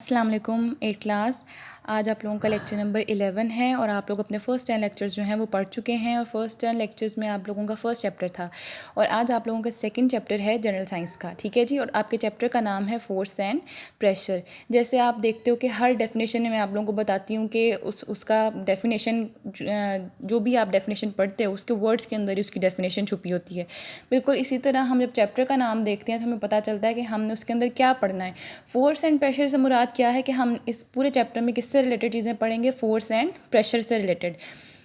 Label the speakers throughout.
Speaker 1: अस्सलाम वालेकुम eight class. आज आप लोगों का लेक्चर नंबर 11 है और आप लोग अपने फ़र्स्ट 10 लेक्चर्स जो हैं वो पढ़ चुके हैं और फर्स्ट 10 लेक्चर्स में आप लोगों का फर्स्ट चैप्टर था और आज आप लोगों का सेकंड चैप्टर है जनरल साइंस का। ठीक है जी। और आपके चैप्टर का नाम है फोर्स एंड प्रेशर। जैसे आप देखते हो कि हर डेफिनेशन में मैं आप लोगों को बताती हूँ कि उसका डेफिनेशन जो भी आप डेफिनेशन पढ़ते हो उसके वर्ड्स के अंदर ही उसकी डेफिनेशन छुपी होती है। बिल्कुल इसी तरह हम जब चैप्टर का नाम देखते हैं तो हमें पता चलता है कि हमने उसके अंदर क्या पढ़ना है। फोर्स एंड प्रेशर से मुराद क्या है कि हम इस पूरे चैप्टर में किससे रिलेटेड चीज़ें पढ़ेंगे, फोर्स एंड प्रेशर से रिलेटेड।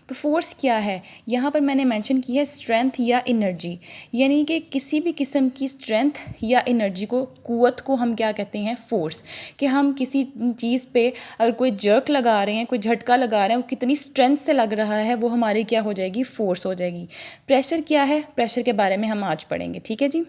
Speaker 1: तो फोर्स क्या है, यहाँ पर मैंने मेंशन की है स्ट्रेंथ या एनर्जी, यानी कि किसी भी किस्म की स्ट्रेंथ या एनर्जी को, कुव्वत को हम क्या कहते हैं, फोर्स। कि हम किसी चीज़ पे अगर कोई जर्क लगा रहे हैं, कोई झटका लगा रहे हैं, वो कितनी स्ट्रेंथ से लग रहा है, वो हमारी क्या हो जाएगी, फोर्स हो जाएगी। प्रेशर क्या है, प्रेशर के बारे में हम आज पढ़ेंगे। ठीक है जी।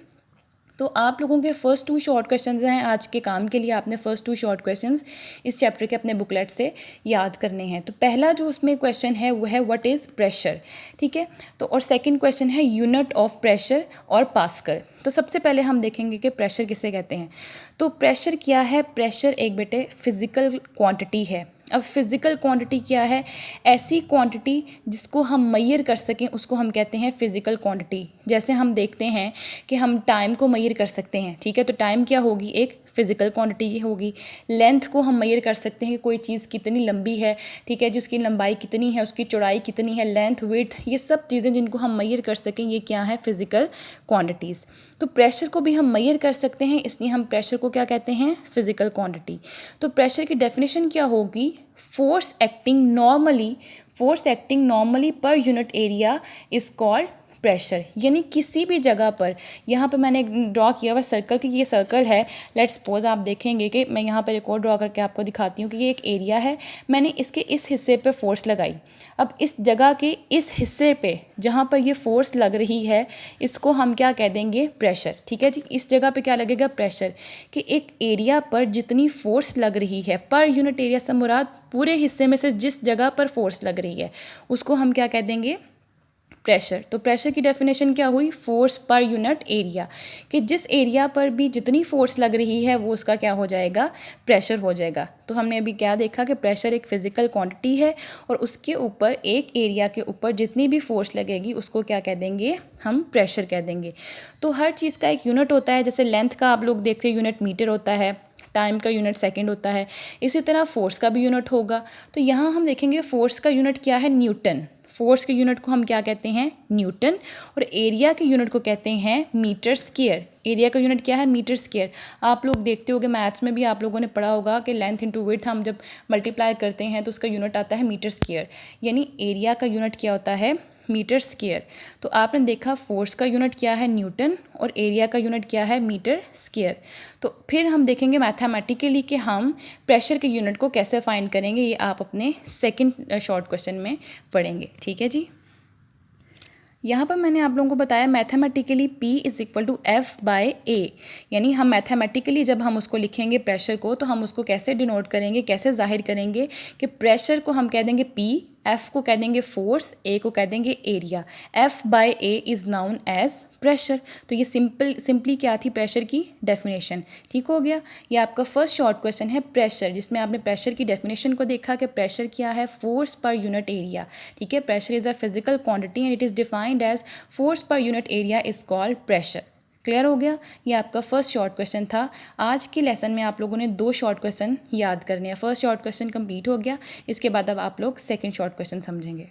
Speaker 1: तो आप लोगों के फर्स्ट 2 शॉर्ट क्वेश्चंस हैं आज के काम के लिए। आपने फर्स्ट 2 शॉर्ट क्वेश्चंस इस चैप्टर के अपने बुकलेट से याद करने हैं। तो पहला जो उसमें क्वेश्चन है वो है व्हाट इज़ प्रेशर। ठीक है। तो और सेकंड क्वेश्चन है यूनिट ऑफ प्रेशर और पास्कल। तो सबसे पहले हम देखेंगे कि प्रेशर किसे कहते हैं। तो प्रेशर क्या है, प्रेशर एक बेटे फिज़िकल क्वांटिटी है। अब फिज़िकल क्वांटिटी क्या है, ऐसी क्वांटिटी जिसको हम मेजर कर सकें उसको हम कहते हैं फ़िज़िकल क्वांटिटी। जैसे हम देखते हैं कि हम टाइम को मेजर कर सकते हैं। ठीक है। तो टाइम क्या होगी, एक फ़िज़िकल क्वांटिटी होगी। लेंथ को हम मेजर कर सकते हैं कि कोई चीज़ कितनी लंबी है। ठीक है जी, उसकी लंबाई कितनी है, उसकी चौड़ाई कितनी है, लेंथ, विड्थ, ये सब चीज़ें जिनको हम मेजर कर सकें ये क्या है, फ़िज़िकल क्वांटिटीज़। तो प्रेशर को भी हम मेजर कर सकते हैं, इसलिए हम प्रेशर को क्या कहते हैं, फ़िज़िकल क्वांटिटी। तो प्रेशर की डेफिनेशन क्या होगी, फोर्स एक्टिंग नॉर्मली पर unit area is called pressure. यानी किसी भी जगह पर, यहाँ पर मैंने ड्रॉ किया हुआ सर्कल कि ये सर्कल है। लेट्स सपोज आप देखेंगे कि मैं यहाँ पर एक और ड्रॉ करके आपको दिखाती हूँ कि ये एक एरिया है, मैंने इसके इस हिस्से पे फोर्स लगाई। अब इस जगह के इस हिस्से पे जहाँ पर ये फोर्स लग रही है इसको हम क्या कह देंगे, प्रेशर। ठीक है जी। इस जगह पे क्या लगेगा, प्रेशर। कि एक एरिया पर जितनी फोर्स लग रही है, पर यूनिट एरिया से मुराद पूरे हिस्से में से जिस जगह पर फोर्स लग रही है उसको हम क्या कह देंगे, प्रेशर। तो प्रेशर की डेफिनेशन क्या हुई, फोर्स पर यूनिट एरिया। कि जिस एरिया पर भी जितनी फोर्स लग रही है वो उसका क्या हो जाएगा, प्रेशर हो जाएगा। तो हमने अभी क्या देखा कि प्रेशर एक फिज़िकल क्वांटिटी है और उसके ऊपर एक एरिया के ऊपर जितनी भी फोर्स लगेगी उसको क्या कह देंगे, हम प्रेशर कह देंगे। तो हर चीज़ का एक यूनिट होता है। जैसे लेंथ का आप लोग देखते हैं यूनिट मीटर होता है, टाइम का यूनिट सेकंड होता है, इसी तरह फोर्स का भी यूनिट होगा। तो यहाँ हम देखेंगे फोर्स का यूनिट क्या है, न्यूटन। फोर्स के यूनिट को हम क्या कहते हैं, न्यूटन। और एरिया के यूनिट को कहते हैं मीटर स्क्वायर। एरिया का यूनिट क्या है, मीटर स्क्वायर। आप लोग देखते होगे मैथ्स में भी आप लोगों ने पढ़ा होगा कि लेंथ इंटू विड्थ हम जब मल्टीप्लाई करते हैं तो उसका यूनिट आता है मीटर स्क्वायर। यानी एरिया का यूनिट क्या होता है, मीटर स्क्वायर। तो आपने देखा फोर्स का यूनिट क्या है, न्यूटन, और एरिया का यूनिट क्या है, मीटर स्क्वायर। तो फिर हम देखेंगे मैथमेटिकली कि हम प्रेशर के यूनिट को कैसे फाइंड करेंगे, ये आप अपने सेकंड शॉर्ट क्वेश्चन में पढ़ेंगे। ठीक है जी। यहाँ पर मैंने आप लोगों को बताया mathematically P is equal to F/A। यानी हम मैथमेटिकली जब हम उसको लिखेंगे प्रेशर को तो हम उसको कैसे डिनोट करेंगे, कैसे जाहिर करेंगे कि प्रेशर को हम कह देंगे P, F को कह देंगे फोर्स, A को कह देंगे area. F/A is known as pressure. तो ये सिंपली क्या थी, प्रेशर की डेफिनेशन। ठीक हो गया। ये आपका फर्स्ट शॉर्ट क्वेश्चन है प्रेशर, जिसमें आपने प्रेशर की डेफिनेशन को देखा कि प्रेशर क्या है, फोर्स पर यूनिट एरिया। ठीक है। Pressure is a physical quantity and it is defined as force per unit area is called pressure. Clear हो गया। ये आपका फर्स्ट शॉर्ट क्वेश्चन था। आज के लेसन में आप लोगों ने 2 शॉर्ट क्वेश्चन याद करने हैं। फर्स्ट शॉर्ट क्वेश्चन कंप्लीट हो गया, इसके बाद अब आप लोग सेकंड शॉर्ट क्वेश्चन समझेंगे।